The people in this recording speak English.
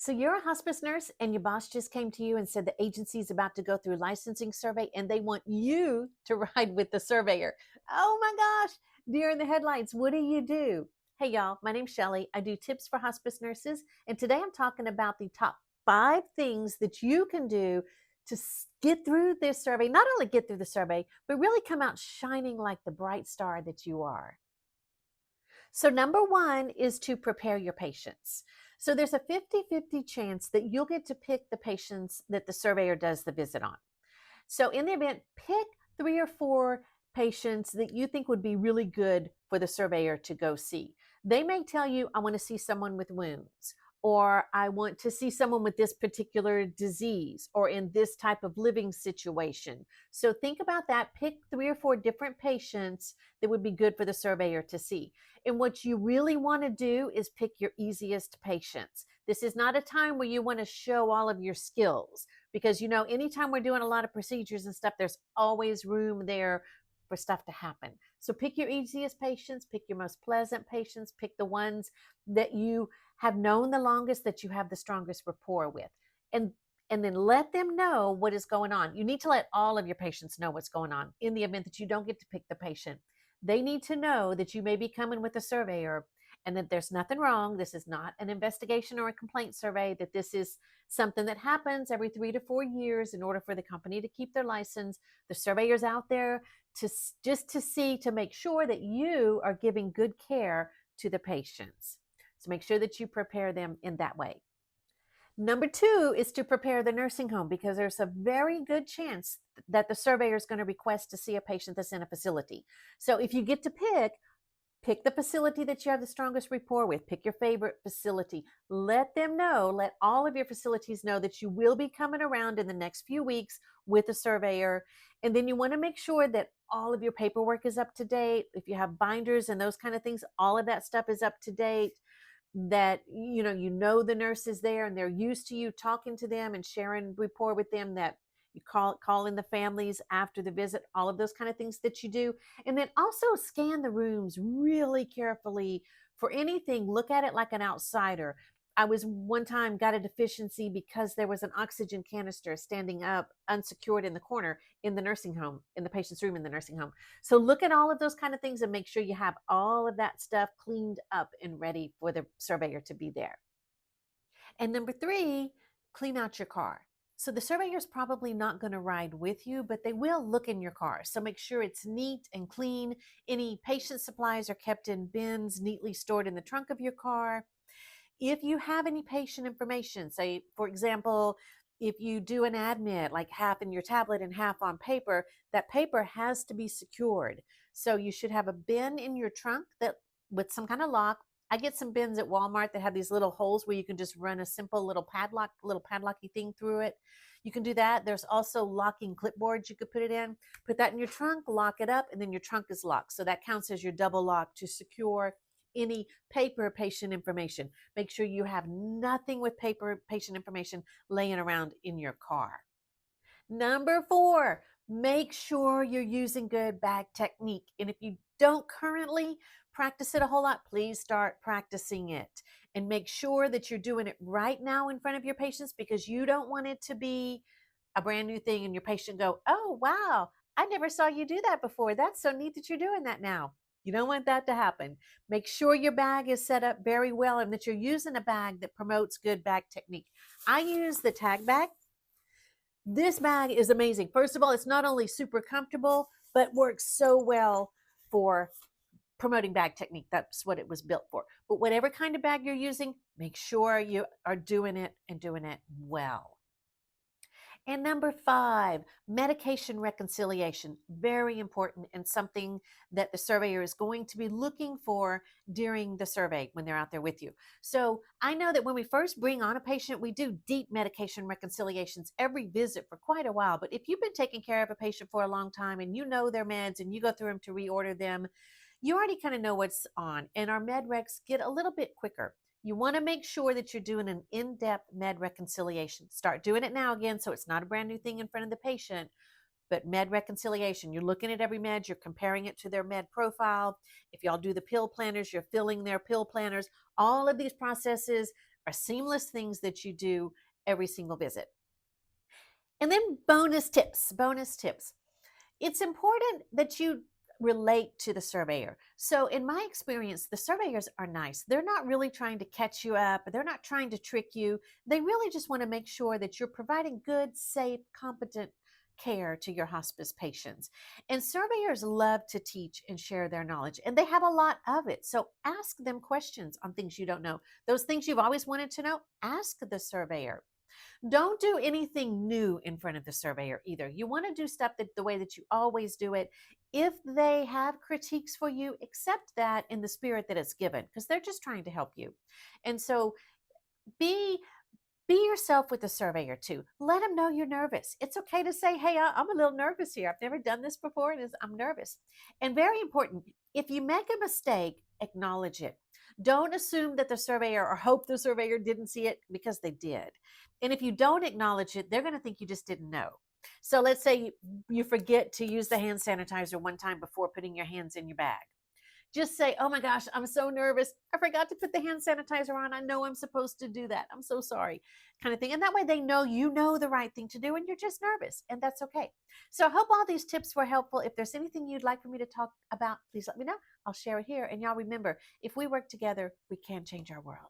So you're a hospice nurse and your boss just came to you and said the agency's about to go through licensing survey and they want you to ride with the surveyor. Oh my gosh, deer in the headlights. What do? Hey y'all, my name's Shelley. I do tips for hospice nurses and today I'm talking about the top 5 things that you can do to get through this survey. Not only get through the survey, but really come out shining like the bright star that you are. So, number one is to prepare your patients. So, there's a 50-50 chance that you'll get to pick the patients that the surveyor does the visit on. So, in the event, pick 3 or 4 patients that you think would be really good for the surveyor to go see. They may tell you, I want to see someone with wounds, or I want to see someone with this particular disease, or in this type of living situation. So, think about that. Pick 3 or 4 different patients that would be good for the surveyor to see. And what you really want to do is pick your easiest patients. This is not a time where you want to show all of your skills because anytime we're doing a lot of procedures and stuff, there's always room there for stuff to happen. So pick your easiest patients, pick your most pleasant patients, pick the ones that you have known the longest, that you have the strongest rapport with, and and then let them know what is going on. You need to let all of your patients know what's going on. In the event that you don't get to pick the patient, they need to know that you may be coming with a surveyor and that there's nothing wrong. This is not an investigation or a complaint survey, that this is something that happens every 3 to 4 years in order for the company to keep their license. The surveyor's out there to just to see, to make sure that you are giving good care to the patients. So make sure that you prepare them in that way. Number 2 is to prepare the nursing home, because there's a very good chance that the surveyor is going to request to see a patient that's in a facility. So if you get to pick the facility that you have the strongest rapport with. Pick your favorite facility. Let them know, let all of your facilities know that you will be coming around in the next few weeks with a surveyor. And then you want to make sure that all of your paperwork is up to date. If you have binders and those kind of things, all of that stuff is up to date. That you know the nurse is there and they're used to you talking to them and sharing rapport with them, that you call in the families after the visit, all of those kind of things that you do. And then also scan the rooms really carefully for anything. Look at it like an outsider. I was one time got a deficiency because there was an oxygen canister standing up unsecured in the corner in the nursing home, in the patient's room in the nursing home. So look at all of those kind of things and make sure you have all of that stuff cleaned up and ready for the surveyor to be there. And number 3, clean out your car. So the surveyor is probably not going to ride with you, but they will look in your car. So make sure it's neat and clean. Any patient supplies are kept in bins, neatly stored in the trunk of your car. If you have any patient information, say, for example, if you do an admit, like half in your tablet and half on paper, that paper has to be secured. So you should have a bin in your trunk that with some kind of lock. I get some bins at Walmart that have these little holes where you can just run a simple little padlocky thing through it. You can do that. There's also locking clipboards you could put it in. Put that in your trunk, lock it up, and then your trunk is locked. So that counts as your double lock to secure any paper patient information. Make sure you have nothing with paper patient information laying around in your car. Number 4, make sure you're using good bag technique. And if you don't currently practice it a whole lot, please start practicing it. And make sure that you're doing it right now in front of your patients, because you don't want it to be a brand new thing and your patient go, oh, wow, I never saw you do that before. That's so neat that you're doing that now. You don't want that to happen. Make sure your bag is set up very well and that you're using a bag that promotes good bag technique. I use the tag bag. This bag is amazing. First of all, it's not only super comfortable, but works so well for promoting bag technique. That's what it was built for. But whatever kind of bag you're using, make sure you are doing it and doing it well. And number 5, medication reconciliation. Very important and something that the surveyor is going to be looking for during the survey when they're out there with you. So I know that when we first bring on a patient, we do deep medication reconciliations every visit for quite a while. But if you've been taking care of a patient for a long time and you know their meds and you go through them to reorder them, you already kind of know what's on. And our med recs get a little bit quicker. You want to make sure that you're doing an in-depth med reconciliation. Start doing it now again, so it's not a brand new thing in front of the patient, but med reconciliation. You're looking at every med, you're comparing it to their med profile. If y'all do the pill planners, you're filling their pill planners. All of these processes are seamless things that you do every single visit. And then bonus tips. It's important that you relate to the surveyor. So, in my experience, the surveyors are nice. They're not really trying to catch you up, they're not trying to trick you. They really just want to make sure that you're providing good, safe, competent care to your hospice patients. And surveyors love to teach and share their knowledge, and they have a lot of it. So, ask them questions on things you don't know. Those things you've always wanted to know, ask the surveyor. Don't do anything new in front of the surveyor either. You want to do stuff the way that you always do it. If they have critiques for you, accept that in the spirit that it's given, because they're just trying to help you. And so be be yourself with the surveyor too. Let them know you're nervous. It's okay to say, hey, I'm a little nervous here. I've never done this before and I'm nervous. And very important, if you make a mistake, acknowledge it. Don't assume that the surveyor or hope the surveyor didn't see it, because they did. And if you don't acknowledge it, they're going to think you just didn't know. So let's say you forget to use the hand sanitizer one time before putting your hands in your bag. Just say, oh my gosh, I'm so nervous. I forgot to put the hand sanitizer on. I know I'm supposed to do that. I'm so sorry, kind of thing. And that way they know you know the right thing to do and you're just nervous, and that's okay. So I hope all these tips were helpful. If there's anything you'd like for me to talk about, please let me know. I'll share it here. And y'all remember, if we work together, we can change our world.